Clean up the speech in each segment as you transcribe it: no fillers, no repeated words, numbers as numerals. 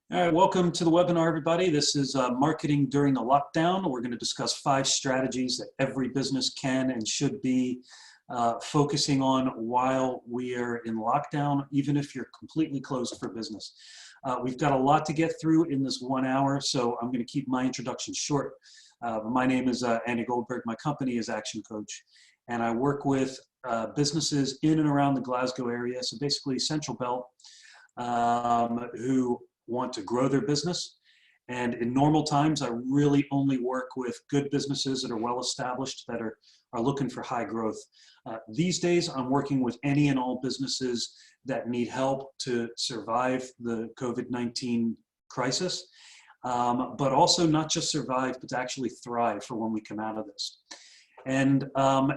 All right, welcome to the webinar, everybody. This is marketing during the lockdown. We're going to discuss 5 strategies that every business can and should be focusing on while we are in lockdown, even if you're completely closed for business. We've got a lot to get through in this 1 hour, so I'm going to keep my introduction short. My name is Andy Goldberg. My company is Action Coach, and I work with businesses in and around the Glasgow area, so basically Central Belt, who want to grow their business. And in normal times, I really only work with good businesses that are well established, that are looking for high growth. These days, I'm working with any and all businesses that need help to survive the COVID-19 crisis, but also not just survive, but to actually thrive for when we come out of this. And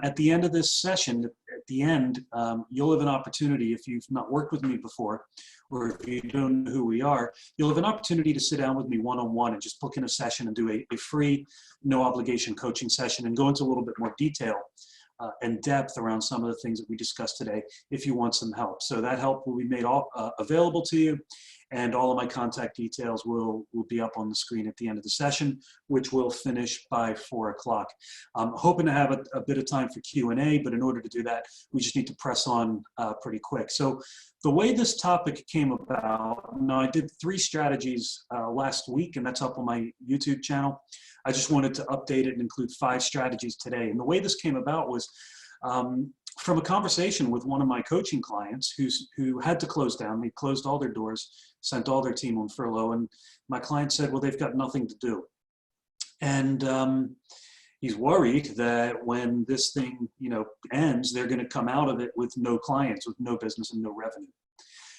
at the end of this session, at the end, you'll have an opportunity, if you've not worked with me before, or if you don't know who we are, you'll have an opportunity to sit down with me one-on-one and just book in a session and do a free, no obligation coaching session and go into a little bit more detail and depth around some of the things that we discussed today if you want some help. So that help will be made available to you, and all of my contact details will be up on the screen at the end of the session, which will finish by 4 o'clock. I'm hoping to have a bit of time for Q&A, but in order to do that, we just need to press on pretty quick. So the way this topic came about, now I did 3 strategies last week, and that's up on my YouTube channel. I just wanted to update it and include 5 strategies today. And the way this came about was from a conversation with one of my coaching clients who had to close down. They closed all their doors, sent all their team on furlough, and my client said, well, they've got nothing to do. And he's worried that when this thing, ends, they're going to come out of it with no clients, with no business and no revenue.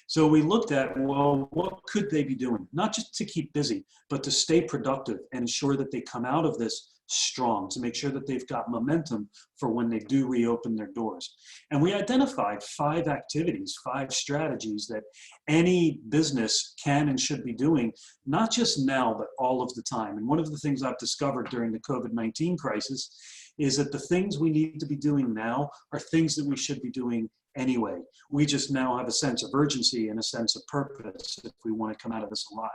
So we looked at, well, what could they be doing? Not just to keep busy, but to stay productive and ensure that they come out of this strong, to make sure that they've got momentum for when they do reopen their doors. And we identified 5 activities, 5 strategies that any business can and should be doing, not just now, but all of the time. And one of the things I've discovered during the COVID-19 crisis is that the things we need to be doing now are things that we should be doing anyway. We just now have a sense of urgency and a sense of purpose if we want to come out of this alive.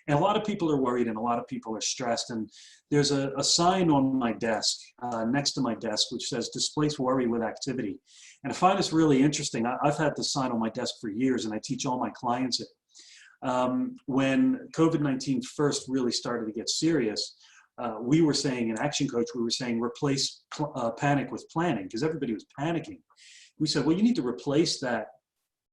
And a lot of people are worried and a lot of people are stressed. And there's a sign on my desk, next to my desk, which says displace worry with activity. And I find this really interesting. I've had this sign on my desk for years, and I teach all my clients it. When COVID-19 first really started to get serious, we were saying in Action Coach, we were saying replace panic with planning, because everybody was panicking. We said, well, you need to replace that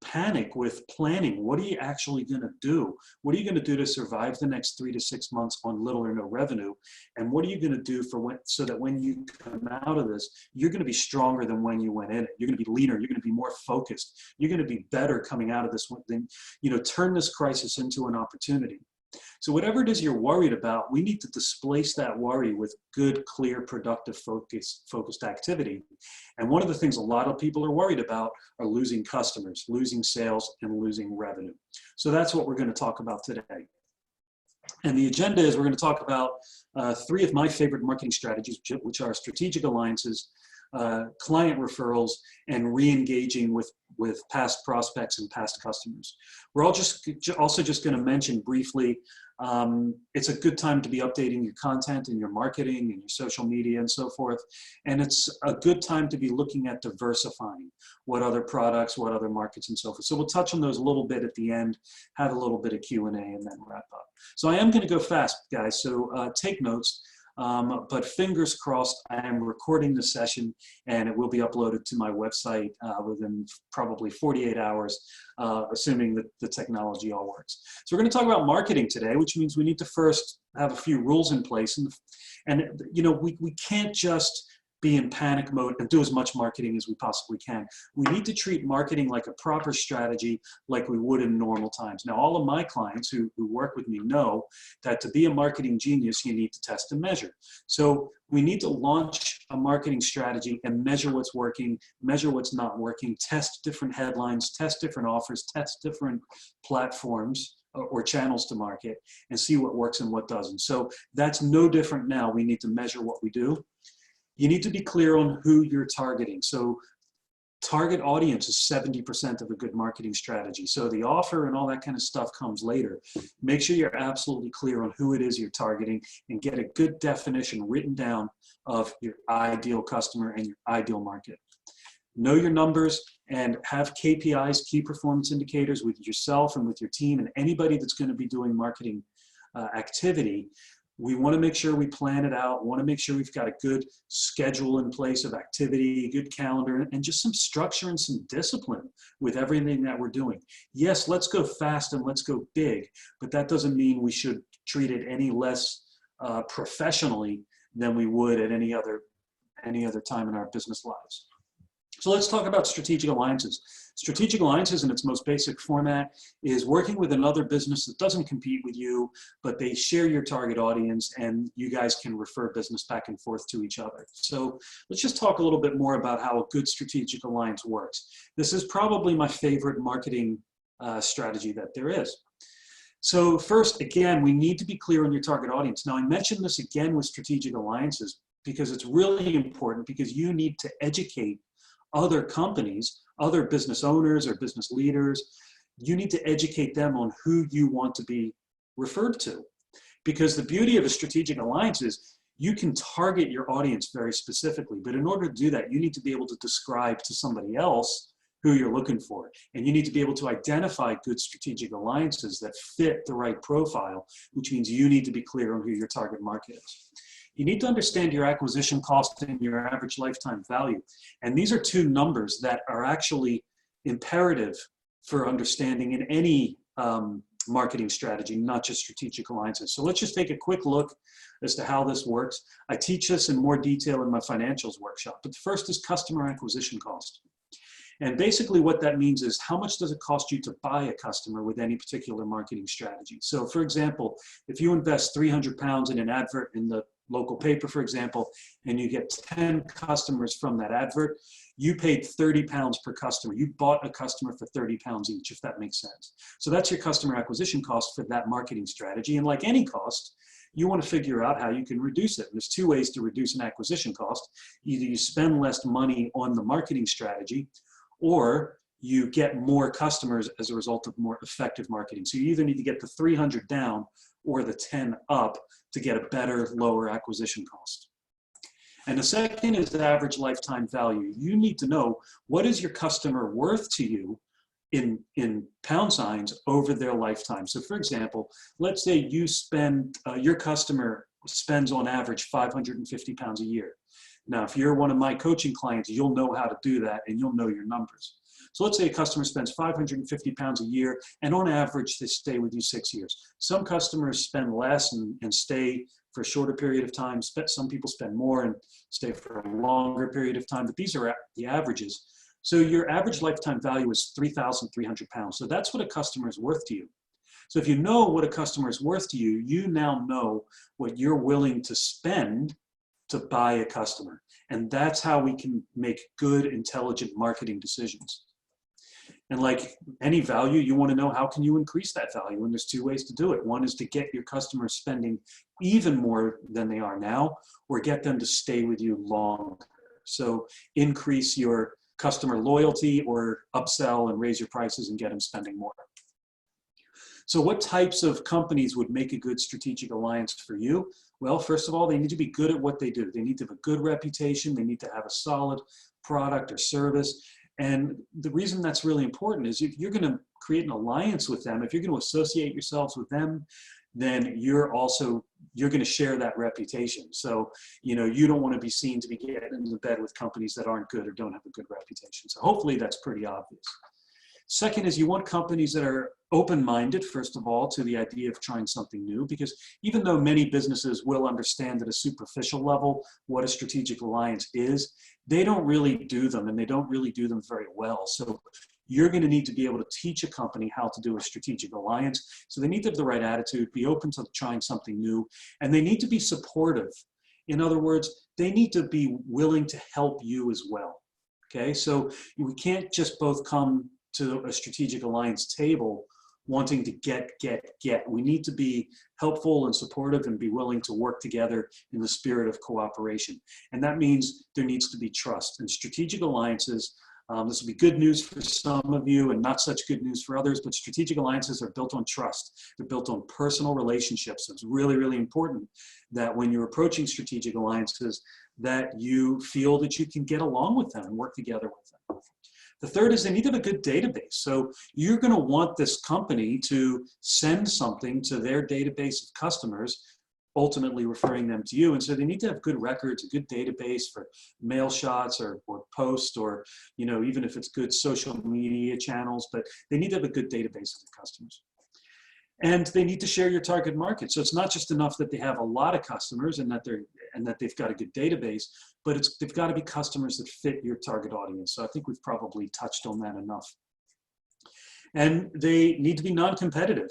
panic with planning. What are you actually going to do? What are you going to do to survive the next 3 to 6 months on little or no revenue? And what are you going to do so that when you come out of this, you're going to be stronger than when you went in it. You're going to be leaner. You're going to be more focused. You're going to be better coming out of this one. Then, turn this crisis into an opportunity. So whatever it is you're worried about, we need to displace that worry with good, clear, productive, focused activity. And one of the things a lot of people are worried about are losing customers, losing sales, and losing revenue. So that's what we're going to talk about today. And the agenda is we're going to talk about 3 of my favorite marketing strategies, which are strategic alliances, client referrals, and re-engaging with past prospects and past customers. We're also just going to mention briefly, it's a good time to be updating your content and your marketing and your social media and so forth. And it's a good time to be looking at diversifying what other products, what other markets and so forth. So we'll touch on those a little bit at the end, have a little bit of Q&A, and then wrap up. So I am going to go fast, guys, so take notes. But fingers crossed, I am recording the session and it will be uploaded to my website within probably 48 hours, assuming that the technology all works. So we're going to talk about marketing today, which means we need to first have a few rules in place. And we can't just be in panic mode and do as much marketing as we possibly can. We need to treat marketing like a proper strategy, like we would in normal times. Now, all of my clients who work with me know that to be a marketing genius, you need to test and measure. So we need to launch a marketing strategy and measure what's working, measure what's not working, test different headlines, test different offers, test different platforms or channels to market, and see what works and what doesn't. So that's no different now. We need to measure what we do. You need to be clear on who you're targeting. So Target audience is 70% of a good marketing strategy. So the offer and all that kind of stuff comes later. Make sure you're absolutely clear on who it is you're targeting and get a good definition written down of your ideal customer and your ideal market. Know your numbers and have KPIs, key performance indicators, with yourself and with your team and anybody that's going to be doing marketing activity. We want to make sure we plan it out. We want to make sure we've got a good schedule in place of activity, a good calendar, and just some structure and some discipline with everything that we're doing. Yes, let's go fast and let's go big, but that doesn't mean we should treat it any less professionally than we would at any other time in our business lives. So let's talk about strategic alliances. Strategic alliances in its most basic format is working with another business that doesn't compete with you, but they share your target audience and you guys can refer business back and forth to each other. So let's just talk a little bit more about how a good strategic alliance works. This is probably my favorite marketing strategy that there is. So first, again, we need to be clear on your target audience. Now, I mentioned this again with strategic alliances because it's really important, because you need to educate other companies, other business owners or business leaders. You need to educate them on who you want to be referred to. Because the beauty of a strategic alliance is you can target your audience very specifically, but in order to do that, you need to be able to describe to somebody else who you're looking for. And you need to be able to identify good strategic alliances that fit the right profile, which means you need to be clear on who your target market is. You need to understand your acquisition cost and your average lifetime value. And these are two numbers that are actually imperative for understanding in any marketing strategy, not just strategic alliances. So let's just take a quick look as to how this works. I teach this in more detail in my financials workshop, but the first is customer acquisition cost. And basically what that means is how much does it cost you to buy a customer with any particular marketing strategy. So for example, if you invest 300 pounds in an advert in the local paper, for example, and you get 10 customers from that advert, you paid 30 pounds per customer. You bought a customer for 30 pounds each, if that makes sense. So that's your customer acquisition cost for that marketing strategy. And like any cost, you want to figure out how you can reduce it. And there's two ways to reduce an acquisition cost. Either you spend less money on the marketing strategy, or you get more customers as a result of more effective marketing. So you either need to get the 300 down or the 10 up to get a better, lower acquisition cost. And the second is the average lifetime value. You need to know, what is your customer worth to you in pound signs over their lifetime. So for example, let's say you spend, your customer spends on average 550 pounds a year. Now, if you're one of my coaching clients, you'll know how to do that and you'll know your numbers. So let's say a customer spends 550 pounds a year, and on average, they stay with you 6 years. Some customers spend less and stay for a shorter period of time. Some people spend more and stay for a longer period of time, but these are the averages. So your average lifetime value is 3,300 pounds. So that's what a customer is worth to you. So if you know what a customer is worth to you, you now know what you're willing to spend to buy a customer. And that's how we can make good, intelligent marketing decisions. And like any value, you want to know, how can you increase that value? And there's two ways to do it. One is to get your customers spending even more than they are now, or get them to stay with you longer. So increase your customer loyalty or upsell and raise your prices and get them spending more. So what types of companies would make a good strategic alliance for you? Well, first of all, they need to be good at what they do. They need to have a good reputation. They need to have a solid product or service. And the reason that's really important is if you're going to create an alliance with them, if you're going to associate yourselves with them, then you're going to share that reputation. So, you don't want to be seen to be getting into bed with companies that aren't good or don't have a good reputation. So hopefully that's pretty obvious. Second is you want companies that are open-minded, first of all, to the idea of trying something new, because even though many businesses will understand at a superficial level what a strategic alliance is, they don't really do them, and they don't really do them very well. So you're going to need to be able to teach a company how to do a strategic alliance. So they need to have the right attitude, be open to trying something new, and they need to be supportive. In other words, they need to be willing to help you as well. Okay, so we can't just both come to a strategic alliance table wanting to get. We need to be helpful and supportive and be willing to work together in the spirit of cooperation. And that means there needs to be trust. And strategic alliances This will be good news for some of you and not such good news for others, but strategic alliances are built on trust. They're built on personal relationships. So it's really, really important that when you're approaching strategic alliances, that you feel that you can get along with them and work together with them. The third is they need to have a good database. So you're going to want this company to send something to their database of customers, ultimately referring them to you. And so they need to have good records, a good database for mail shots or posts, or, you know, even if it's good social media channels, but they need to have a good database of the customers. And they need to share your target market. So it's not just enough that they have a lot of customers and that they've got a good database, but they've got to be customers that fit your target audience. So I think we've probably touched on that enough. And they need to be non-competitive.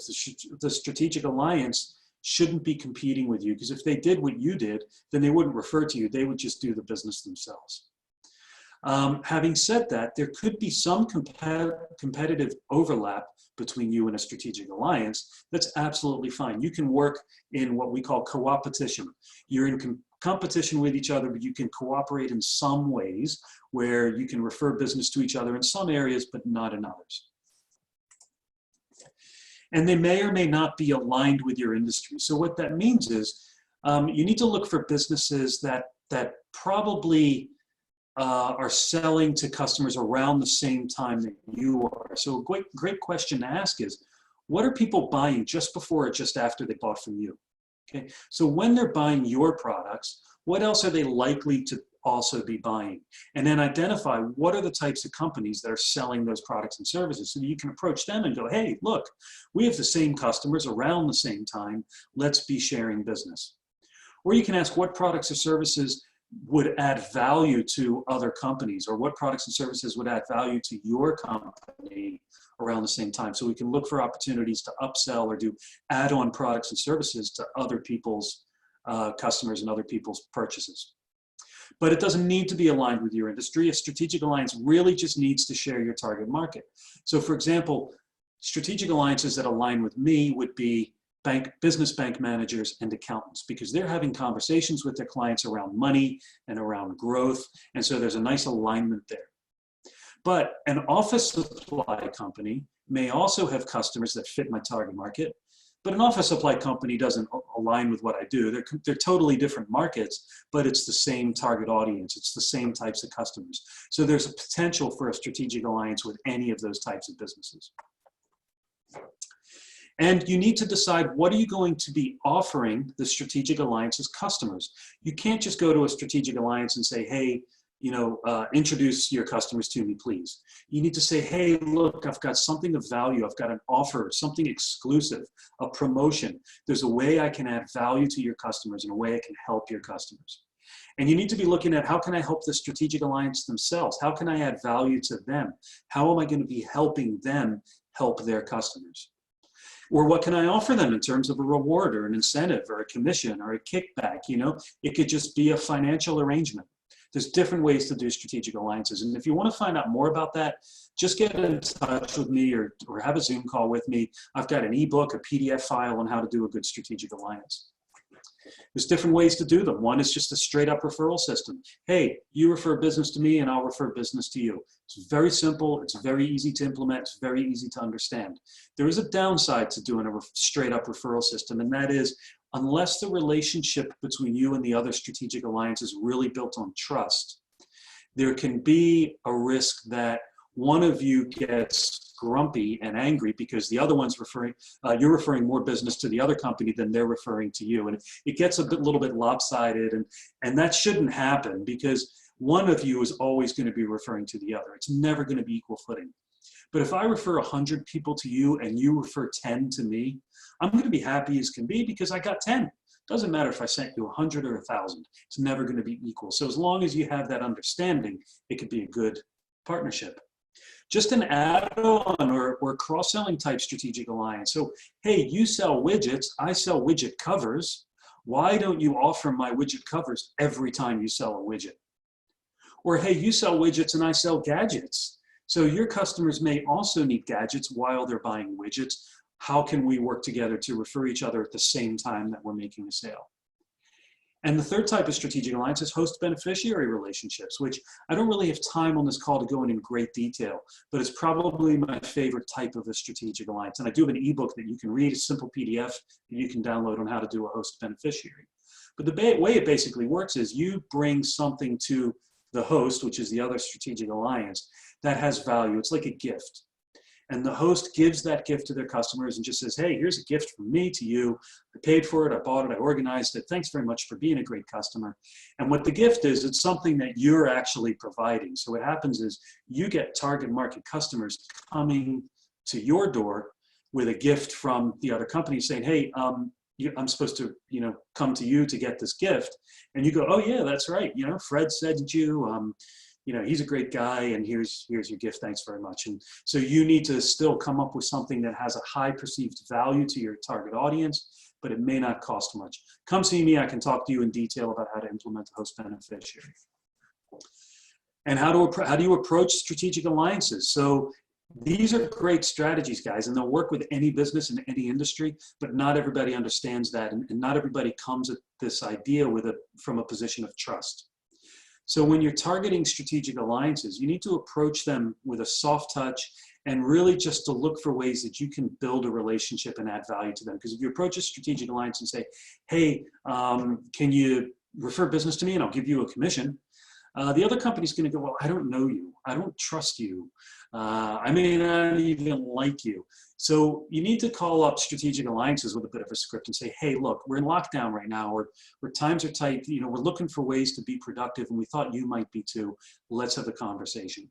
The strategic alliance shouldn't be competing with you, because if they did what you did, then they wouldn't refer to you. They would just do the business themselves. Having said that, there could be some competitive overlap between you and a strategic alliance. That's absolutely fine. You can work in what we call co-opetition. You're in competition with each other, but you can cooperate in some ways where you can refer business to each other in some areas, but not in others. And they may or may not be aligned with your industry. So what that means is you need to look for businesses that probably are selling to customers around the same time that you are. So a great question to ask is, what are people buying just before or just after they bought from you? Okay, so when they're buying your products, what else are they likely to also be buying? And then identify what are the types of companies that are selling those products and services, so that you can approach them and go, hey, look, we have the same customers around the same time. Let's be sharing business. Or you can ask what products or services would add value to other companies, or what products and services would add value to your company around the same time. So we can look for opportunities to upsell or do add-on products and services to other people's customers and other people's purchases. But it doesn't need to be aligned with your industry. A strategic alliance really just needs to share your target market. So for example, strategic alliances that align with me would be business bank managers and accountants, because they're having conversations with their clients around money and around growth. And so there's a nice alignment there. But an office supply company may also have customers that fit my target market, but an office supply company doesn't align with what I do. They're totally different markets, but it's the same target audience. It's the same types of customers. So there's a potential for a strategic alliance with any of those types of businesses. And you need to decide, what are you going to be offering the strategic alliance's customers? You can't just go to a strategic alliance and say, hey, you know, introduce your customers to me, please. You need to say, hey, look, I've got something of value. I've got an offer, something exclusive, a promotion. There's a way I can add value to your customers and a way I can help your customers. And you need to be looking at, how can I help the strategic alliance themselves? How can I add value to them? How am I going to be helping them help their customers? Or what can I offer them in terms of a reward or an incentive or a commission or a kickback? You know, it could just be a financial arrangement. There's different ways to do strategic alliances. And if you want to find out more about that, just get in touch with me or have a Zoom call with me. I've got an ebook, a PDF file on how to do a good strategic alliance. There's different ways to do them. One is just a straight up referral system. Hey, you refer business to me and I'll refer business to you. It's very simple. It's very easy to implement. It's very easy to understand. There is a downside to doing a straight up referral system, and that is, unless the relationship between you and the other strategic alliance is really built on trust, there can be a risk that one of you gets grumpy and angry because the other one's you're referring more business to the other company than they're referring to you. And it gets a little bit lopsided, and that shouldn't happen, because one of you is always going to be referring to the other. It's never going to be equal footing. But if I refer 100 people to you and you refer 10 to me, I'm going to be happy as can be because I got 10. Doesn't matter if I sent you 100 or 1,000. It's never going to be equal. So as long as you have that understanding, it could be a good partnership. Just an add-on or cross-selling type strategic alliance. So, hey, you sell widgets, I sell widget covers. Why don't you offer my widget covers every time you sell a widget? Or, hey, you sell widgets and I sell gadgets. So your customers may also need gadgets while they're buying widgets. How can we work together to refer each other at the same time that we're making a sale? And the third type of strategic alliance is host-beneficiary relationships, which I don't really have time on this call to go in great detail, but it's probably my favorite type of a strategic alliance. And I do have an ebook that you can read, a simple PDF that you can download on how to do a host-beneficiary. But the way it basically works is you bring something to the host, which is the other strategic alliance, that has value. It's like a gift. And the host gives that gift to their customers and just says, hey, here's a gift from me to you. I paid for it, I bought it, I organized it. Thanks very much for being a great customer. And what the gift is, it's something that you're actually providing. So what happens is you get target market customers coming to your door with a gift from the other company saying, hey, I'm supposed to, come to you to get this gift. And you go, oh yeah, that's right. Fred said you, he's a great guy, and here's your gift. Thanks very much. And so you need to still come up with something that has a high perceived value to your target audience, but it may not cost much. Come see me. I can talk to you in detail about how to implement the host beneficiary. And how do you approach strategic alliances? So these are great strategies, guys, and they'll work with any business in any industry, but not everybody understands that, and not everybody comes at this idea from a position of trust. So when you're targeting strategic alliances, you need to approach them with a soft touch and really just to look for ways that you can build a relationship and add value to them. Because if you approach a strategic alliance and say, hey, can you refer business to me and I'll give you a commission? The other company's going to go, well, I don't know you. I don't trust you. I may not even like you. So you need to call up strategic alliances with a bit of a script and say, hey, look, we're in lockdown right now, or times are tight. We're looking for ways to be productive, and we thought you might be too. Let's have a conversation.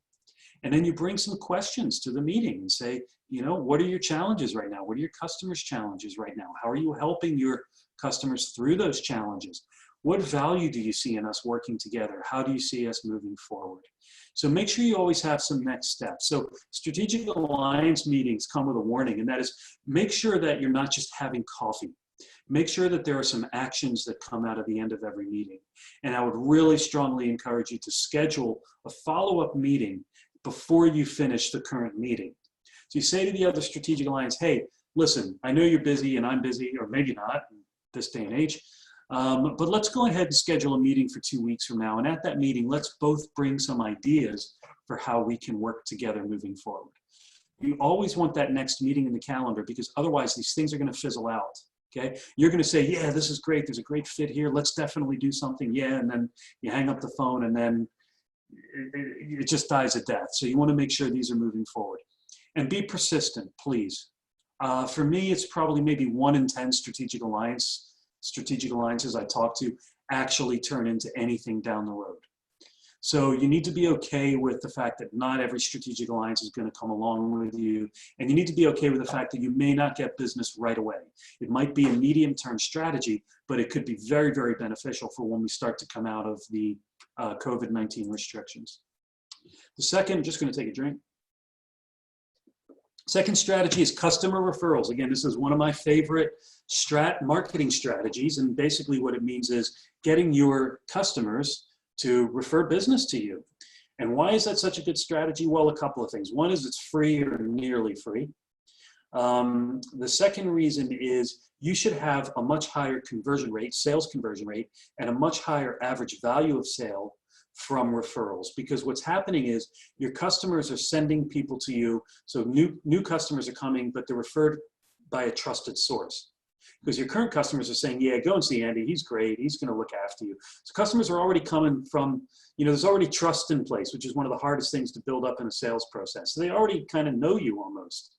And then you bring some questions to the meeting and say, what are your challenges right now? What are your customers' challenges right now? How are you helping your customers through those challenges? What value do you see in us working together? How do you see us moving forward? So make sure you always have some next steps. So strategic alliance meetings come with a warning, and that is, make sure that you're not just having coffee. Make sure that there are some actions that come out of the end of every meeting. And I would really strongly encourage you to schedule a follow-up meeting before you finish the current meeting. So you say to the other strategic alliance, hey, listen, I know you're busy and I'm busy, or maybe not in this day and age, but let's go ahead and schedule a meeting for 2 weeks from now. And at that meeting, let's both bring some ideas for how we can work together moving forward. You always want that next meeting in the calendar, because otherwise these things are going to fizzle out. Okay, you're going to say, yeah, this is great. There's a great fit here. Let's definitely do something. Yeah. And then you hang up the phone, and then it just dies a death. So you want to make sure these are moving forward, and be persistent, please. For me, it's probably maybe 1 in 10 strategic alliances I talk to actually turn into anything down the road. So you need to be okay with the fact that not every strategic alliance is going to come along with you. And you need to be okay with the fact that you may not get business right away. It might be a medium-term strategy, but it could be very, very beneficial for when we start to come out of the COVID-19 restrictions. The second, just going to take a drink. Second strategy is customer referrals. Again, this is one of my favorite marketing strategies. And basically what it means is getting your customers to refer business to you. And why is that such a good strategy? Well, a couple of things. One is it's free or nearly free. The second reason is you should have a much higher conversion rate, sales conversion rate, and a much higher average value of sale from referrals, because what's happening is your customers are sending people to you. So new customers are coming, but they're referred by a trusted source. Because your current customers are saying, yeah, go and see Andy, he's great, he's going to look after you. So customers are already coming from, there's already trust in place, which is one of the hardest things to build up in a sales process. So they already kind of know you almost.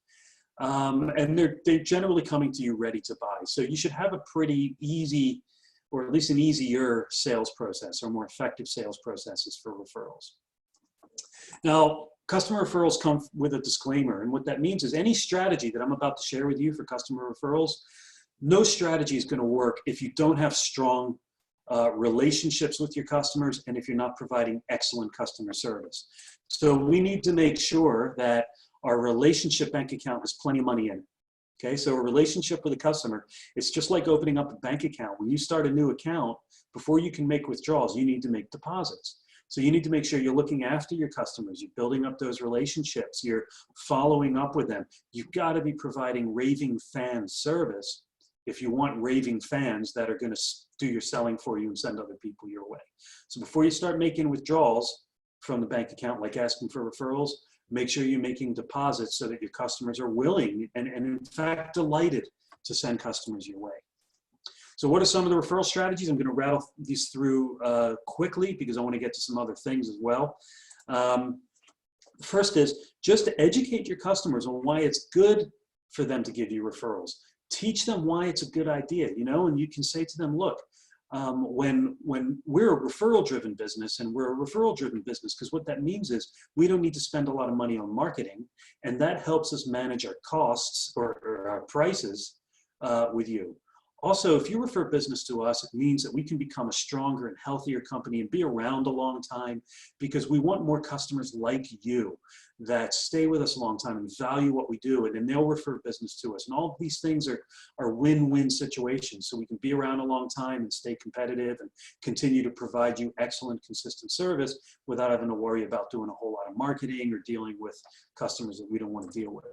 And they're generally coming to you ready to buy. So you should have a pretty easy, or at least an easier sales process, or more effective sales processes for referrals. Now, customer referrals come with a disclaimer. And what that means is any strategy that I'm about to share with you for customer referrals, no strategy is going to work if you don't have strong relationships with your customers and if you're not providing excellent customer service. So we need to make sure that our relationship bank account has plenty of money in it. Okay, so a relationship with a customer, it's just like opening up a bank account. When you start a new account, before you can make withdrawals, you need to make deposits. So you need to make sure you're looking after your customers, you're building up those relationships, you're following up with them. You've got to be providing raving fan service if you want raving fans that are going to do your selling for you and send other people your way. So before you start making withdrawals from the bank account, like asking for referrals, make sure you're making deposits so that your customers are willing and in fact delighted to send customers your way. So what are some of the referral strategies? I'm going to rattle these through quickly because I want to get to some other things as well. First is just to educate your customers on why it's good for them to give you referrals. Teach them why it's a good idea, you know, and you can say to them, look, when we're a referral-driven business, and we're a referral-driven business because what that means is we don't need to spend a lot of money on marketing, and that helps us manage our costs or our prices with you. Also, if you refer business to us, it means that we can become a stronger and healthier company and be around a long time because we want more customers like you that stay with us a long time and value what we do, and then they'll refer business to us. And all of these things are win-win situations, so we can be around a long time and stay competitive and continue to provide you excellent, consistent service without having to worry about doing a whole lot of marketing or dealing with customers that we don't want to deal with.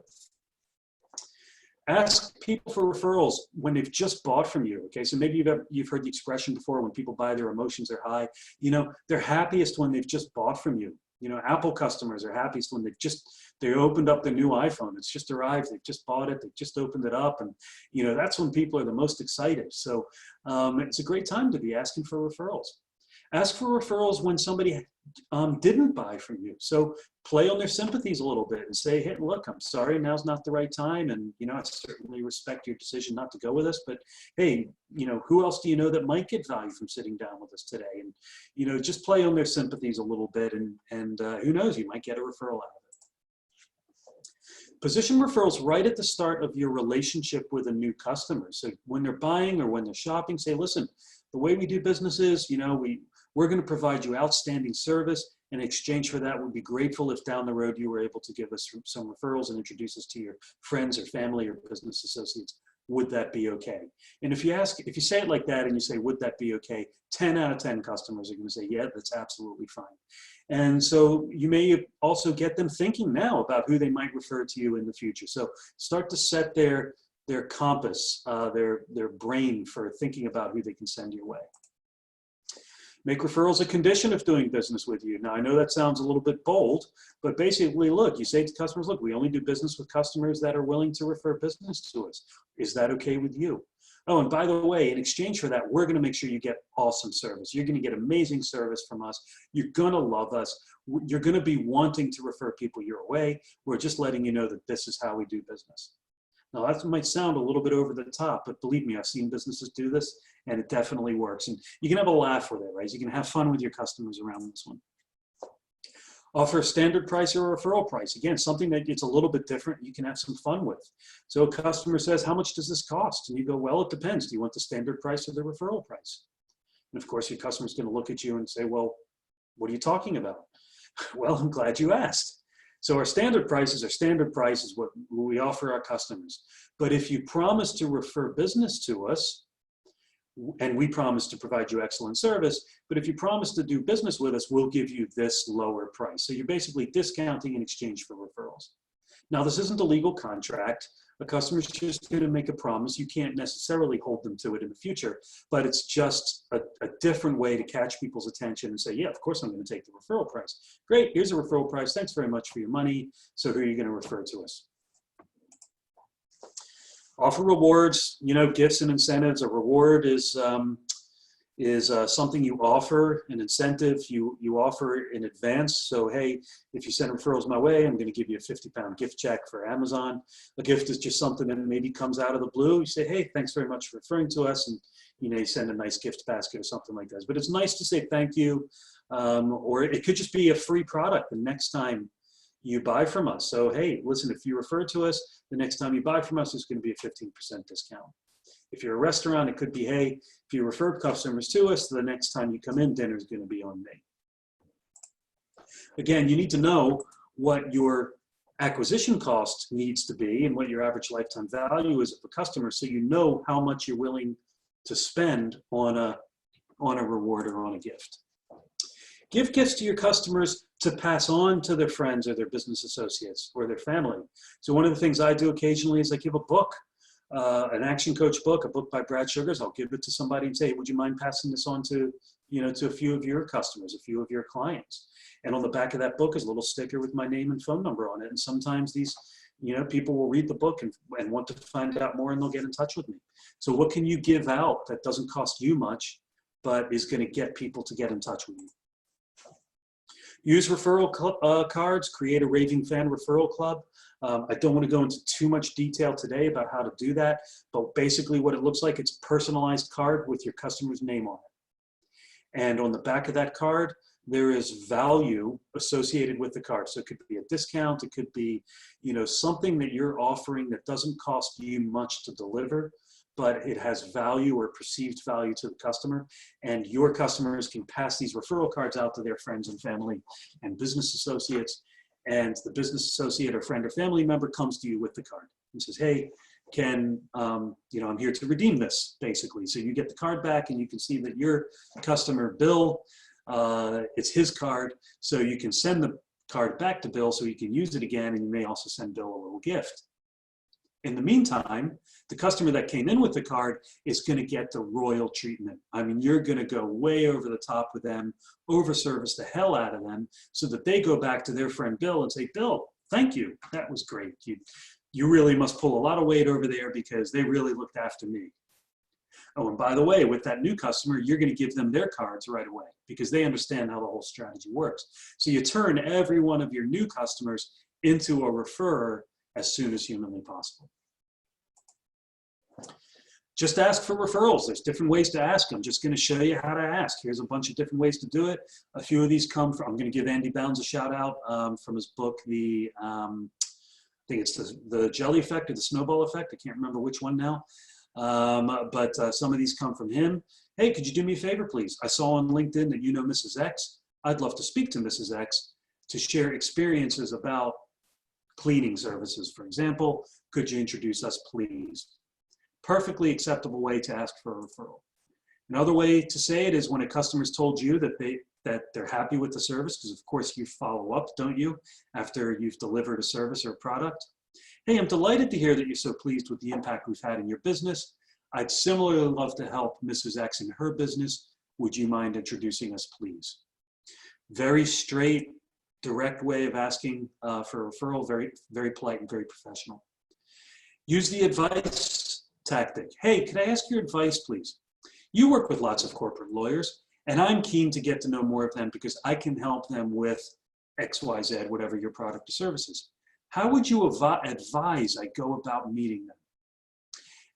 Ask people for referrals when they've just bought from you, okay? So maybe you've heard the expression before, when people buy, their emotions are high. You know, they're happiest when they've just bought from you. You know, Apple customers are happiest when they opened up their new iPhone. It's just arrived, they've just bought it, they've just opened it up, and you know, that's when people are the most excited. So it's a great time to be asking for referrals. Ask for referrals when somebody didn't buy from you. So play on their sympathies a little bit and say, hey, look, I'm sorry, now's not the right time. And, you know, I certainly respect your decision not to go with us, but hey, you know, who else do you know that might get value from sitting down with us today? And, you know, just play on their sympathies a little bit, and who knows, you might get a referral out of it. Position referrals right at the start of your relationship with a new customer. So when they're buying or when they're shopping, say, listen, the way we do business is, you know, we're going to provide you outstanding service. In exchange for that, we'd be grateful if down the road you were able to give us some referrals and introduce us to your friends or family or business associates. Would that be okay? And if you say it like that and you say, would that be okay? 10 out of 10 customers are going to say, yeah, that's absolutely fine. And so you may also get them thinking now about who they might refer to you in the future. So start to set their compass, their brain for thinking about who they can send your way. Make referrals a condition of doing business with you. Now, I know that sounds a little bit bold, but basically, look, you say to customers, look, we only do business with customers that are willing to refer business to us. Is that okay with you? Oh, and by the way, in exchange for that, we're going to make sure you get awesome service. You're going to get amazing service from us. You're going to love us. You're going to be wanting to refer people your way. We're just letting you know that this is how we do business. Now, that might sound a little bit over the top, but believe me, I've seen businesses do this, and it definitely works. And you can have a laugh with it, right? You can have fun with your customers around this one. Offer a standard price or a referral price. Again, something that it's a little bit different, you can have some fun with. So a customer says, how much does this cost? And you go, well, it depends. Do you want the standard price or the referral price? And of course, your customer's going to look at you and say, well, what are you talking about? Well, I'm glad you asked. So our standard prices what we offer our customers. But if you promise to refer business to us, and we promise to provide you excellent service, but if you promise to do business with us, we'll give you this lower price. So you're basically discounting in exchange for referrals. Now, this isn't a legal contract. A customer's just going to make a promise. You can't necessarily hold them to it in the future, but it's just a different way to catch people's attention and say, yeah, of course I'm going to take the referral price. Great, here's a referral price. Thanks very much for your money. So who are you going to refer to us? Offer rewards, you know, gifts and incentives. A reward is something you offer, an incentive you offer in advance. So, hey, if you send referrals my way, I'm going to give you a 50-pound gift check for Amazon. A gift is just something that maybe comes out of the blue. You say, hey, thanks very much for referring to us. And, you know, you send a nice gift basket or something like that. But it's nice to say thank you. Or it could just be a free product the next time you buy from us. So, hey, listen, if you refer to us, the next time you buy from us, there's going to be a 15% discount. If you're a restaurant, it could be, hey, if you refer customers to us, the next time you come in, dinner is going to be on me. Again, you need to know what your acquisition cost needs to be and what your average lifetime value is of a customer, so you know how much you're willing to spend on a reward or on a gift. Give gifts to your customers to pass on to their friends or their business associates or their family. So one of the things I do occasionally is I give a book an action coach book, a book by Brad Sugars. I'll give it to somebody and say, hey, would you mind passing this on to, to a few of your customers, a few of your clients? And on the back of that book is a little sticker with my name and phone number on it. And sometimes these, people will read the book and want to find out more, and they'll get in touch with me. So what can you give out that doesn't cost you much, but is going to get people to get in touch with you? Use referral cards, create a raving fan referral club. I don't want to go into too much detail today about how to do that, but basically what it looks like, it's a personalized card with your customer's name on it. And on the back of that card, there is value associated with the card. So it could be a discount, it could be, something that you're offering that doesn't cost you much to deliver, but it has value or perceived value to the customer. And your customers can pass these referral cards out to their friends and family and business associates. And the business associate or friend or family member comes to you with the card and says, hey, I'm here to redeem this, basically. So you get the card back and you can see that your customer, Bill, it's his card. So you can send the card back to Bill so he can use it again. And you may also send Bill a little gift. In the meantime, the customer that came in with the card is going to get the royal treatment. I mean, you're going to go way over the top with them, over service the hell out of them, so that they go back to their friend Bill and say, Bill, thank you. That was great. You really must pull a lot of weight over there because they really looked after me. Oh, and by the way, with that new customer, you're going to give them their cards right away because they understand how the whole strategy works. So you turn every one of your new customers into a referrer as soon as humanly possible. Just ask for referrals. There's different ways to ask. I'm just going to show you how to ask. Here's a bunch of different ways to do it. A few of these come from, I'm going to give Andy Bounds a shout out from his book, I think it's the jelly effect or the snowball effect. I can't remember which one now. But some of these come from him. Hey, could you do me a favor, please? I saw on LinkedIn that you know Mrs. X. I'd love to speak to Mrs. X to share experiences about cleaning services, for example. Could you introduce us, please? Perfectly acceptable way to ask for a referral. Another way to say it is when a customer's told you that they're happy with the service, because of course you follow up, don't you, after you've delivered a service or a product. Hey, I'm delighted to hear that you're so pleased with the impact we've had in your business. I'd similarly love to help Mrs. X in her business. Would you mind introducing us, please? Very straight, direct way of asking for a referral, very, very polite and very professional. Use the advice tactic. Hey, can I ask your advice, please? You work with lots of corporate lawyers, and I'm keen to get to know more of them because I can help them with X, Y, Z, whatever your product or service is. How would you advise I go about meeting them?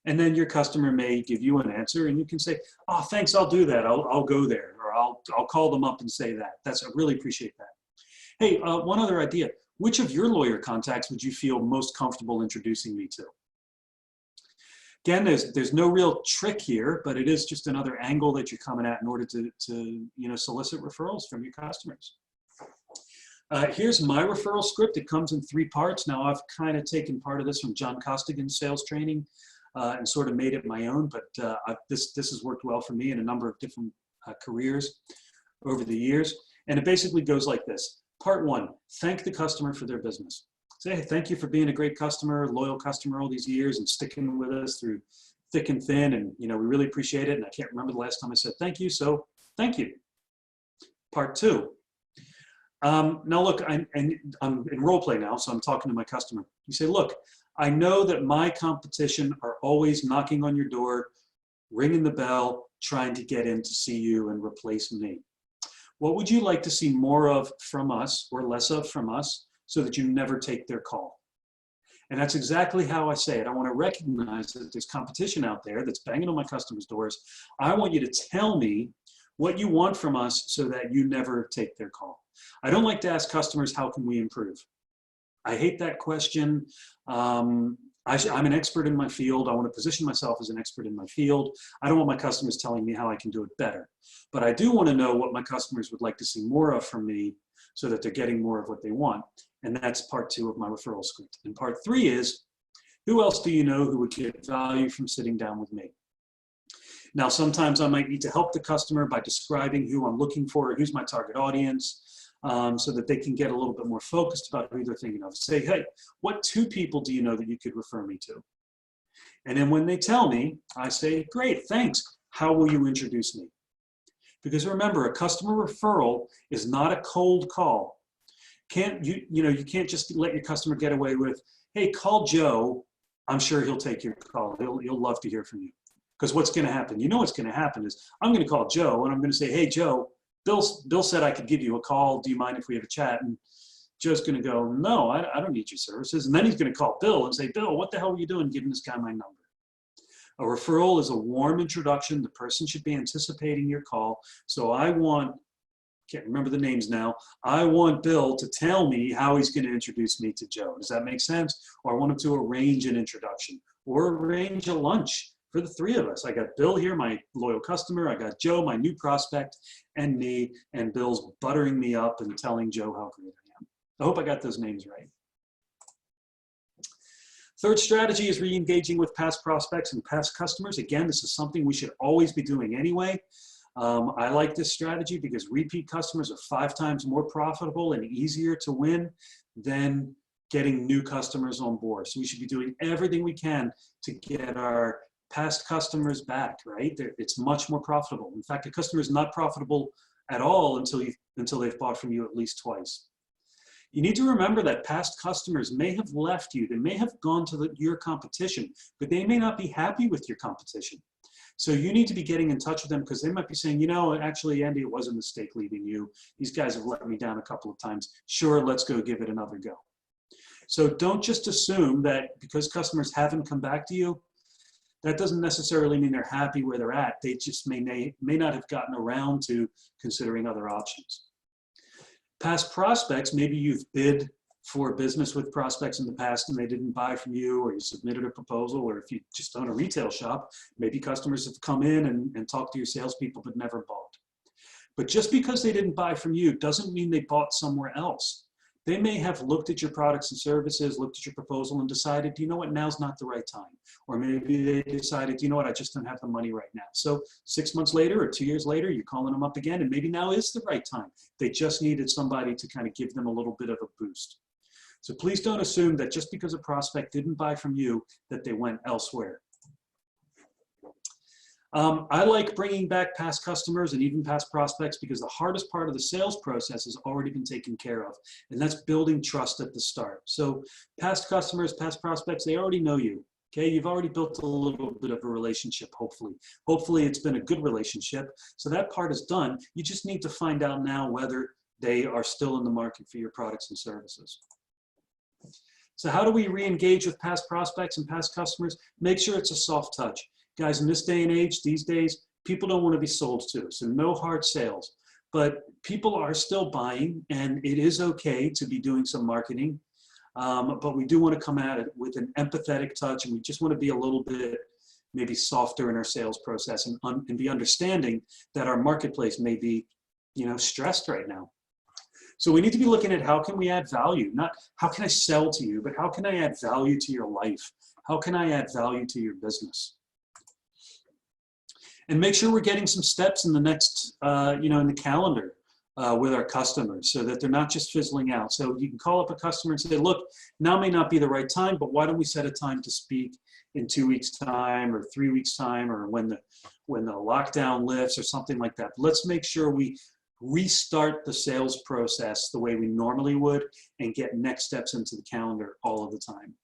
And then your customer may give you an answer, and you can say, oh, thanks, I'll do that. I'll go there, or I'll call them up and say that. I really appreciate that. Hey, one other idea. Which of your lawyer contacts would you feel most comfortable introducing me to? Again, there's no real trick here, but it is just another angle that you're coming at in order to solicit referrals from your customers. Here's my referral script. It comes in 3 parts. Now, I've kind of taken part of this from John Costigan's sales training and sort of made it my own, but this has worked well for me in a number of different careers over the years. And it basically goes like this. Part 1, thank the customer for their business. Say, hey, thank you for being a great customer, loyal customer all these years and sticking with us through thick and thin. And, we really appreciate it. And I can't remember the last time I said thank you, so thank you. Part 2. Now look, I'm in role play now, so I'm talking to my customer. You say, look, I know that my competition are always knocking on your door, ringing the bell, trying to get in to see you and replace me. What would you like to see more of from us or less of from us so that you never take their call? And that's exactly how I say it. I want to recognize that there's competition out there that's banging on my customers' doors. I want you to tell me what you want from us so that you never take their call. I don't like to ask customers, how can we improve? I hate that question. I'm an expert in my field. I want to position myself as an expert in my field. I don't want my customers telling me how I can do it better. But I do want to know what my customers would like to see more of from me so that they're getting more of what they want. And that's part 2 of my referral script. And part 3 is, who else do you know who would get value from sitting down with me? Now, sometimes I might need to help the customer by describing who I'm looking for, or who's my target audience, so that they can get a little bit more focused about who they're thinking of. Say, hey, what 2 people do you know that you could refer me to? And then when they tell me, I say, great, thanks. How will you introduce me? Because remember, a customer referral is not a cold call. You can't just let your customer get away with, hey, call Joe. I'm sure he'll take your call. He'll love to hear from you. Because what's going to happen? You know what's going to happen is I'm going to call Joe and I'm going to say, hey, Joe, Bill said I could give you a call. Do you mind if we have a chat? And Joe's going to go, no, I don't need your services. And then he's going to call Bill and say, Bill, what the hell were you doing giving this guy my number? A referral is a warm introduction. The person should be anticipating your call. So can't remember the names now. I want Bill to tell me how he's going to introduce me to Joe. Does that make sense? Or I want him to arrange an introduction or arrange a lunch for the three of us. I got Bill here, my loyal customer. I got Joe, my new prospect, and me, and Bill's buttering me up and telling Joe how great I am. I hope I got those names right. Third strategy is re-engaging with past prospects and past customers. Again, this is something we should always be doing anyway. I like this strategy because repeat customers are 5 times more profitable and easier to win than getting new customers on board. So we should be doing everything we can to get our past customers back, right? It's much more profitable. In fact, a customer is not profitable at all until they've bought from you at least twice. You need to remember that past customers may have left you. They may have gone to your competition, but they may not be happy with your competition. So you need to be getting in touch with them because they might be saying, you know, actually, Andy, it was a mistake leaving you. These guys have let me down a couple of times. Sure, let's go give it another go. So don't just assume that because customers haven't come back to you, that doesn't necessarily mean they're happy where they're at. They just may not have gotten around to considering other options. Past prospects, maybe you've bid for business with prospects in the past and they didn't buy from you, or you submitted a proposal, or if you just own a retail shop, maybe customers have come in and talked to your salespeople but never bought. But just because they didn't buy from you doesn't mean they bought somewhere else. They may have looked at your products and services, looked at your proposal and decided, you know what, now's not the right time. Or maybe they decided, you know what, I just don't have the money right now. So 6 months later or 2 years later, you're calling them up again, and maybe now is the right time. They just needed somebody to kind of give them a little bit of a boost. So please don't assume that just because a prospect didn't buy from you, that they went elsewhere. I like bringing back past customers and even past prospects because the hardest part of the sales process has already been taken care of, and that's building trust at the start. So past customers, past prospects, they already know you. Okay, you've already built a little bit of a relationship, hopefully. Hopefully it's been a good relationship. So that part is done. You just need to find out now whether they are still in the market for your products and services. So how do we re-engage with past prospects and past customers? Make sure it's a soft touch. Guys, in this day and age, these days, people don't want to be sold to, so no hard sales. But people are still buying, and it is okay to be doing some marketing. But we do want to come at it with an empathetic touch, and we just want to be a little bit maybe softer in our sales process and be understanding that our marketplace may be, stressed right now. So we need to be looking at how can we add value, not how can I sell to you, but how can I add value to your life? How can I add value to your business? And make sure we're getting some steps in the next, in the calendar with our customers so that they're not just fizzling out. So you can call up a customer and say, look, now may not be the right time, but why don't we set a time to speak in 2 weeks' time or 3 weeks' time, or when the lockdown lifts or something like that. Let's make sure we restart the sales process the way we normally would and get next steps into the calendar all of the time.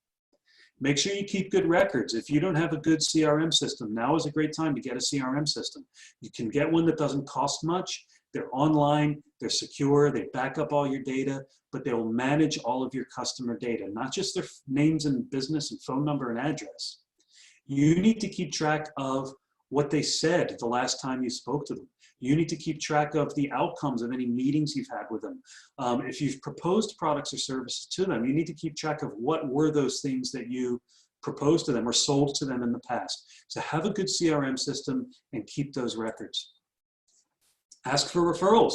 Make sure you keep good records. If you don't have a good CRM system, now is a great time to get a CRM system. You can get one that doesn't cost much. They're online, they're secure, they back up all your data, but they will manage all of your customer data, not just their names and business and phone number and address. You need to keep track of what they said the last time you spoke to them. You need to keep track of the outcomes of any meetings you've had with them. If you've proposed products or services to them, you need to keep track of what were those things that you proposed to them or sold to them in the past. So have a good CRM system and keep those records. Ask for referrals.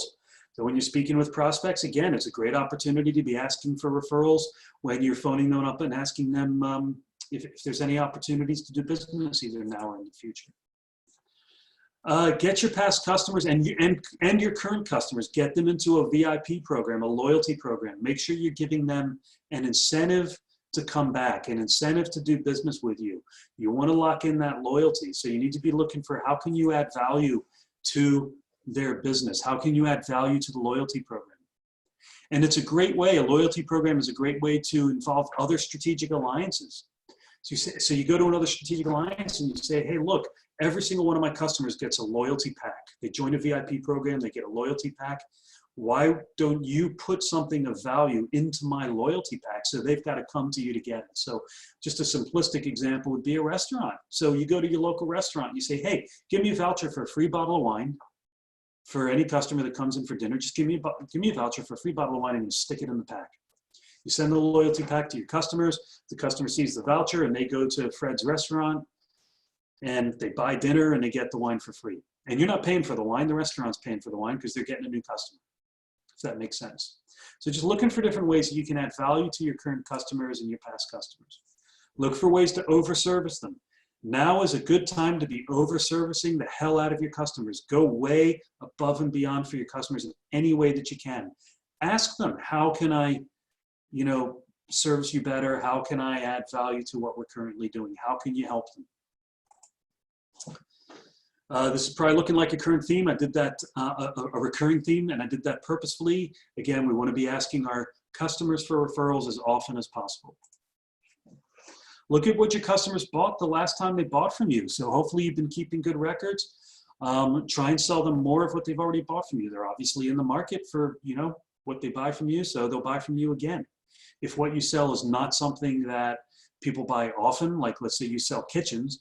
So when you're speaking with prospects, again, it's a great opportunity to be asking for referrals when you're phoning them up and asking them if there's any opportunities to do business either now or in the future. Get your past customers and your current customers, get them into a VIP program, a loyalty program. Make sure you're giving them an incentive to come back, an incentive to do business with you. You want to lock in that loyalty. So you need to be looking for how can you add value to their business? How can you add value to the loyalty program? And it's a great way, a loyalty program is a great way to involve other strategic alliances. So you go to another strategic alliance and you say, hey, look, every single one of my customers gets a loyalty pack. They join a VIP program, they get a loyalty pack. Why don't you put something of value into my loyalty pack so they've got to come to you to get it? So just a simplistic example would be a restaurant. So you go to your local restaurant, you say, hey, give me a voucher for a free bottle of wine for any customer that comes in for dinner. Just give me a voucher for a free bottle of wine and you stick it in the pack. You send the loyalty pack to your customers. The customer sees the voucher and they go to Fred's restaurant and they buy dinner and they get the wine for free. And you're not paying for the wine, the restaurant's paying for the wine because they're getting a new customer. If that makes sense. So just looking for different ways that you can add value to your current customers and your past customers. Look for ways to over-service them. Now is a good time to be over-servicing the hell out of your customers. Go way above and beyond for your customers in any way that you can. Ask them, how can I, service you better? How can I add value to what we're currently doing? How can you help them? This is probably looking like a current theme. I did that, a recurring theme, and I did that purposefully. Again, we want to be asking our customers for referrals as often as possible. Look at what your customers bought the last time they bought from you. So hopefully you've been keeping good records. Try and sell them more of what they've already bought from you. They're obviously in the market for, what they buy from you, so they'll buy from you again. If what you sell is not something that people buy often, like let's say you sell kitchens,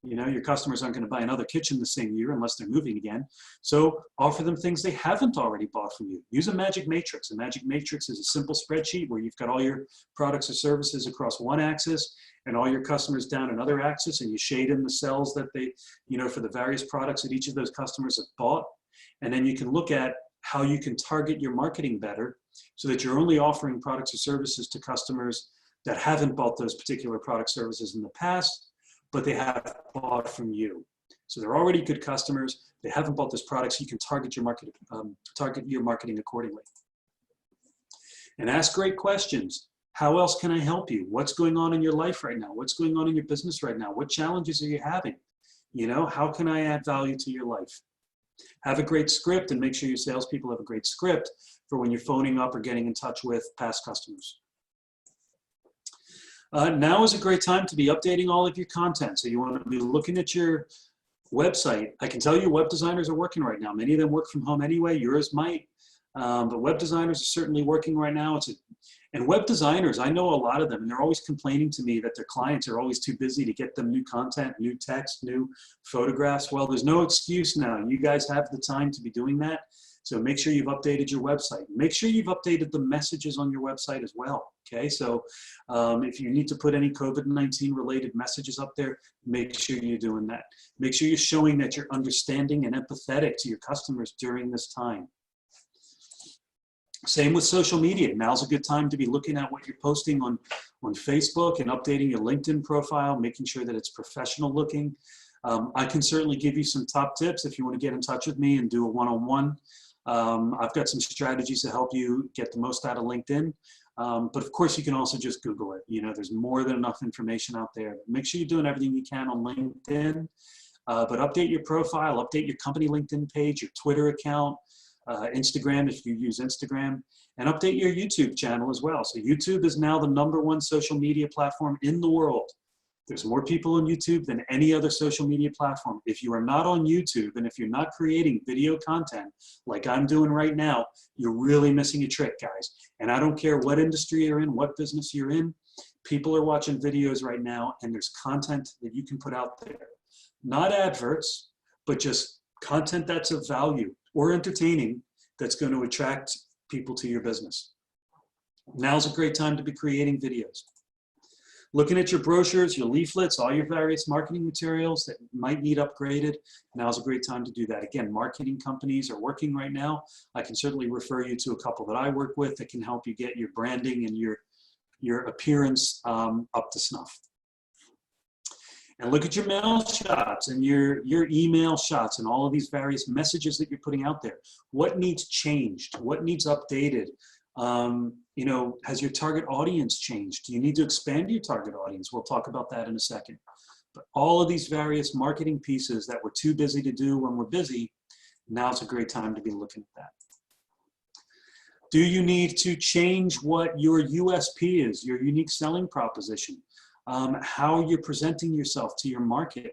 your customers aren't going to buy another kitchen the same year unless they're moving again. So offer them things they haven't already bought from you. Use a magic matrix. A magic matrix is a simple spreadsheet where you've got all your products or services across one axis and all your customers down another axis, and you shade in the cells that they, for the various products that each of those customers have bought. And then you can look at how you can target your marketing better so that you're only offering products or services to customers that haven't bought those particular product services in the past, but they have bought from you. So they're already good customers. They haven't bought those products. You can target your marketing accordingly. And ask great questions. How else can I help you? What's going on in your life right now? What's going on in your business right now? What challenges are you having? How can I add value to your life? Have a great script and make sure your salespeople have a great script for when you're phoning up or getting in touch with past customers. Now is a great time to be updating all of your content. So you want to be looking at your website. I can tell you web designers are working right now. Many of them work from home anyway. Yours might. But web designers are certainly working right now. And web designers, I know a lot of them, and they're always complaining to me that their clients are always too busy to get them new content, new text, new photographs. Well, there's no excuse now. You guys have the time to be doing that. So make sure you've updated your website. Make sure you've updated the messages on your website as well, okay? So if you need to put any COVID-19 related messages up there, make sure you're doing that. Make sure you're showing that you're understanding and empathetic to your customers during this time. Same with social media. Now's a good time to be looking at what you're posting on Facebook and updating your LinkedIn profile, making sure that it's professional looking. I can certainly give you some top tips if you want to get in touch with me and do a one-on-one. I've got some strategies to help you get the most out of LinkedIn. But of course, you can also just Google it. There's more than enough information out there. Make sure you're doing everything you can on LinkedIn. But update your profile, update your company LinkedIn page, your Twitter account, Instagram if you use Instagram, and update your YouTube channel as well. So YouTube is now the #1 social media platform in the world. There's more people on YouTube than any other social media platform. If you are not on YouTube and if you're not creating video content like I'm doing right now, you're really missing a trick, guys. And I don't care what industry you're in, what business you're in, people are watching videos right now and there's content that you can put out there. Not adverts, but just content that's of value or entertaining that's going to attract people to your business. Now's a great time to be creating videos. Looking at your brochures, your leaflets, all your various marketing materials that might need upgraded, now's a great time to do that. Again, marketing companies are working right now. I can certainly refer you to a couple that I work with that can help you get your branding and your appearance up to snuff. And look at your mail shots and your email shots and all of these various messages that you're putting out there. What needs changed? What needs updated? You know, has your target audience changed? Do you need to expand your target audience? We'll talk about that in a second. But all of these various marketing pieces that we're too busy to do when we're busy, now's a great time to be looking at that. Do you need to change what your USP is, your unique selling proposition? How you're presenting yourself to your market?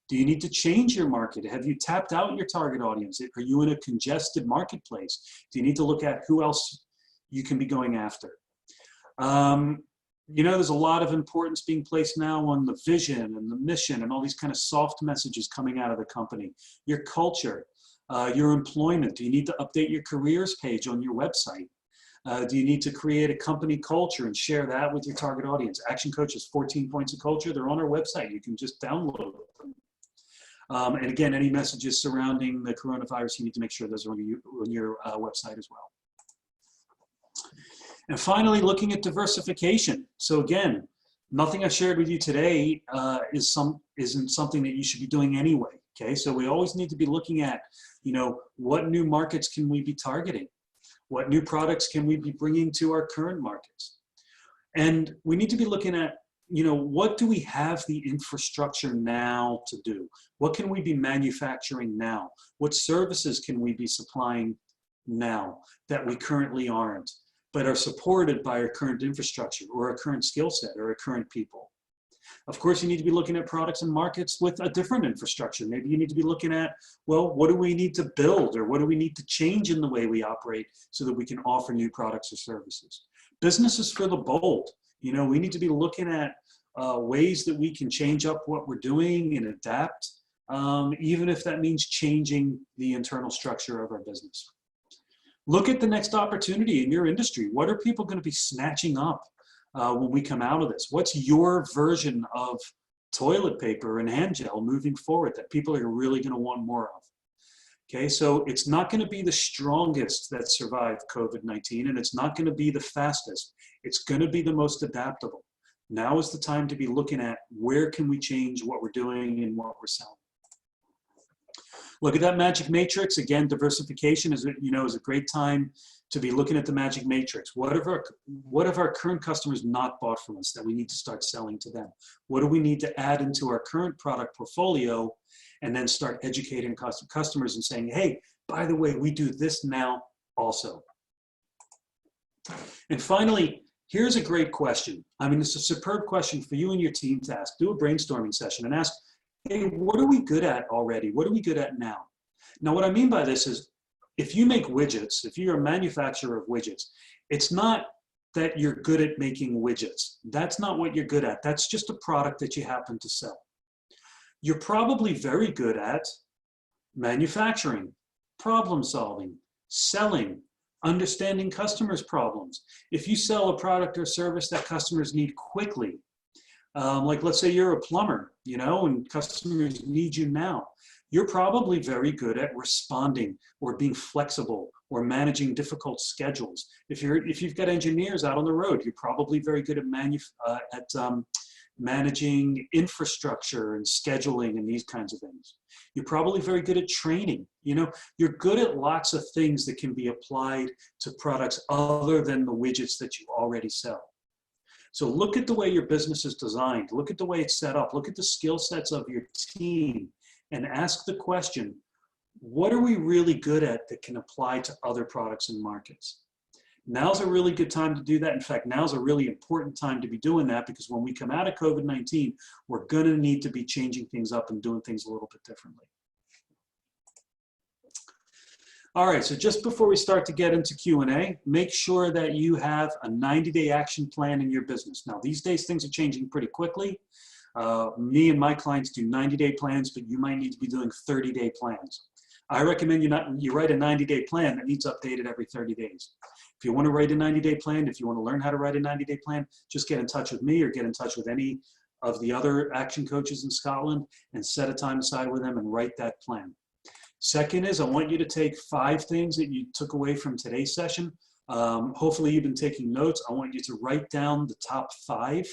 Do you need to change your market? Have you tapped out your target audience? Are you in a congested marketplace? Do you need to look at who else you can be going after? You know, there's a lot of importance being placed now on the vision and the mission and all these kind of soft messages coming out of the company. Your culture, your employment. Do you need to update your careers page on your website? Do you need to create a company culture and share that with your target audience? Action Coach has 14 points of culture. They're on our website. You can just download them. And again, any messages surrounding the coronavirus, you need to make sure those are on your website as well. And finally, looking at diversification. So again, nothing I shared with you today isn't something that you should be doing anyway. Okay, so we always need to be looking at, you know, what new markets can we be targeting? What new products can we be bringing to our current markets? And we need to be looking at, you know, what do we have the infrastructure now to do? What can we be manufacturing now? What services can we be supplying now that we currently aren't, but are supported by our current infrastructure or our current skill set or our current people? Of course, you need to be looking at products and markets with a different infrastructure. Maybe you need to be looking at, well, what do we need to build or what do we need to change in the way we operate so that we can offer new products or services? Business is for the bold. You know, we need to be looking at ways that we can change up what we're doing and adapt, even if that means changing the internal structure of our business. Look at the next opportunity in your industry. What are people going to be snatching up when we come out of this? What's your version of toilet paper and hand gel moving forward that people are really going to want more of? Okay, so it's not going to be the strongest that survived COVID-19, and it's not going to be the fastest. It's going to be the most adaptable. Now is the time to be looking at where can we change what we're doing and what we're selling. Look at that magic matrix. Again, diversification is, you know, is a great time to be looking at the magic matrix. What have our current customers not bought from us that we need to start selling to them? What do we need to add into our current product portfolio and then start educating customers and saying, hey, by the way, we do this now also. And finally, here's a great question. I mean, it's a superb question for you and your team to ask. Do a brainstorming session and ask, hey, what are we good at already? What are we good at now? Now, what I mean by this is, if you make widgets, if you're a manufacturer of widgets, it's not that you're good at making widgets. That's not what you're good at. That's just a product that you happen to sell. You're probably very good at manufacturing, problem solving, selling, understanding customers' problems. If you sell a product or service that customers need quickly, like let's say you're a plumber, you know, and customers need you now, you're probably very good at responding or being flexible or managing difficult schedules. If you've got engineers out on the road, you're probably very good at managing infrastructure and scheduling and these kinds of things. You're probably very good at training. You know, you're good at lots of things that can be applied to products other than the widgets that you already sell. So look at the way your business is designed. Look at the way it's set up. Look at the skill sets of your team and ask the question, what are we really good at that can apply to other products and markets? Now's a really good time to do that. In fact, now's a really important time to be doing that, because when we come out of COVID-19, we're going to need to be changing things up and doing things a little bit differently. All right, so just before we start to get into Q&A, make sure that you have a 90-day action plan in your business. Now, these days, things are changing pretty quickly. Me and my clients do 90-day plans, but you might need to be doing 30-day plans. I recommend you write a 90-day plan that needs updated every 30 days. If you want to write a 90-day plan, if you want to learn how to write a 90-day plan, just get in touch with me or get in touch with any of the other action coaches in Scotland and set a time aside with them and write that plan. Second is, I want you to take 5 things that you took away from today's session. Hopefully you've been taking notes. I want you to write down the top 5.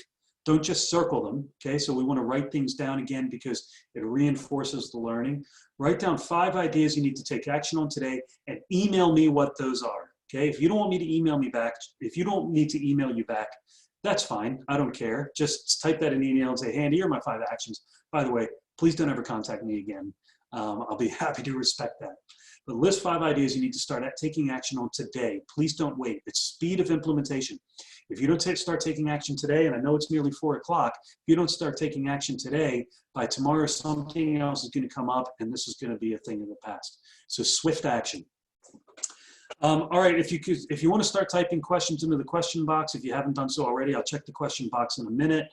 Don't just circle them, okay? So we want to write things down again because it reinforces the learning. Write down 5 ideas you need to take action on today and email me what those are. Okay, if you don't want me to email me back, if you don't need to email you back, that's fine. I don't care. Just type that in an email and say, hey, Andy, here are my 5 actions. By the way, please don't ever contact me again. I'll be happy to respect that. But list 5 ideas you need to start taking action on today. Please don't wait. It's speed of implementation. If you don't start taking action today, and I know it's nearly 4 o'clock, if you don't start taking action today, by tomorrow something else is going to come up and this is going to be a thing of the past. So swift action. All right, if you want to start typing questions into the question box, if you haven't done so already, I'll check the question box in a minute,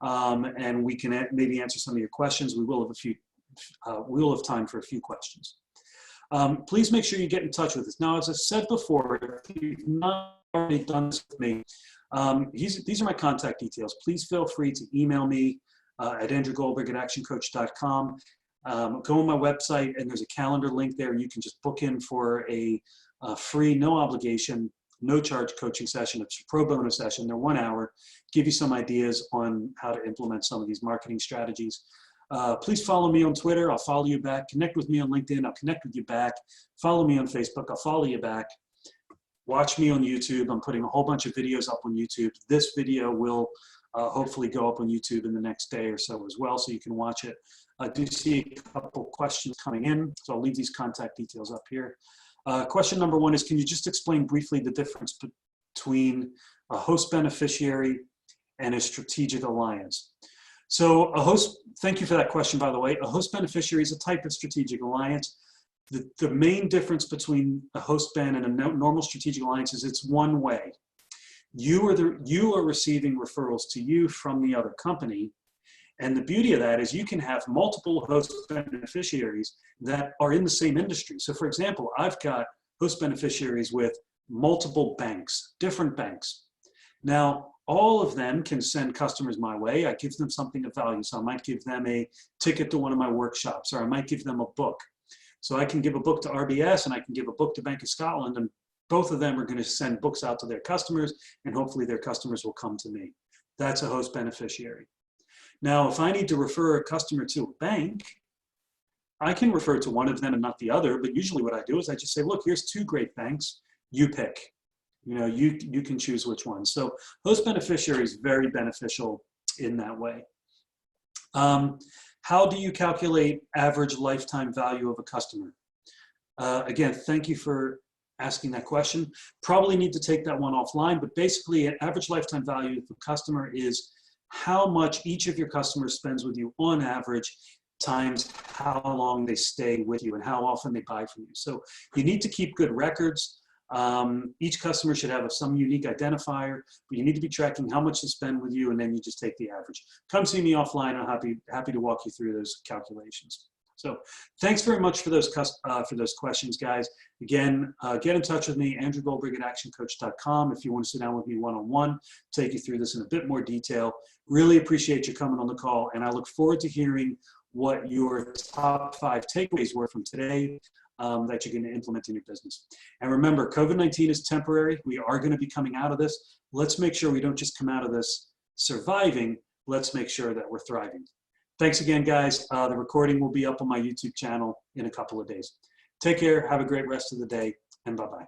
and we can maybe answer some of your questions. We will have time for a few questions. Please make sure you get in touch with us. Now, as I said before, if you've not already done this with me, these are my contact details. Please feel free to email me at andrewgoldberg@actioncoach.com. Go on my website, and there's a calendar link there. You can just book in for a free, no obligation, no charge coaching session. It's a pro bono session. They're 1 hour. Give you some ideas on how to implement some of these marketing strategies. Please follow me on Twitter. I'll follow you back. Connect with me on LinkedIn. I'll connect with you back. Follow me on Facebook. I'll follow you back. Watch me on YouTube. I'm putting a whole bunch of videos up on YouTube. This video will hopefully go up on YouTube in the next day or so as well, so you can watch it. I do see a couple questions coming in, so I'll leave these contact details up here. Question number 1 is, can you just explain briefly the difference between a host beneficiary and a strategic alliance? So thank you for that question, by the way. A host beneficiary is a type of strategic alliance. The main difference between a host ben and a normal strategic alliance is it's one way. You are receiving referrals to you from the other company. And the beauty of that is you can have multiple host beneficiaries that are in the same industry. So for example, I've got host beneficiaries with multiple banks, different banks. Now, all of them can send customers my way. I give them something of value. So I might give them a ticket to one of my workshops, or I might give them a book. So I can give a book to RBS and I can give a book to Bank of Scotland, and both of them are going to send books out to their customers, and hopefully their customers will come to me. That's a host beneficiary. Now, if I need to refer a customer to a bank, I can refer to one of them and not the other, but usually what I do is I just say, look, here's 2 great banks, you pick. You know, you can choose which one. So host beneficiary is very beneficial in that way. How do you calculate average lifetime value of a customer? Again, thank you for asking that question. Probably need to take that one offline, but basically an average lifetime value of a customer is how much each of your customers spends with you on average times how long they stay with you and how often they buy from you. So you need to keep good records. Each customer should have some unique identifier, but you need to be tracking how much they spend with you, and then you just take the average. Come see me offline. I'm happy to walk you through those calculations. So thanks very much for those questions, guys. Again, get in touch with me, andrewgoldberg@actioncoach.com, if you want to sit down with me one-on-one, take you through this in a bit more detail. Really appreciate you coming on the call, and I look forward to hearing what your top 5 takeaways were from today that you're going to implement in your business. And remember, COVID-19 is temporary. We are going to be coming out of this. Let's make sure we don't just come out of this surviving. Let's make sure that we're thriving. Thanks again, guys. The recording will be up on my YouTube channel in a couple of days. Take care. Have a great rest of the day, and bye-bye.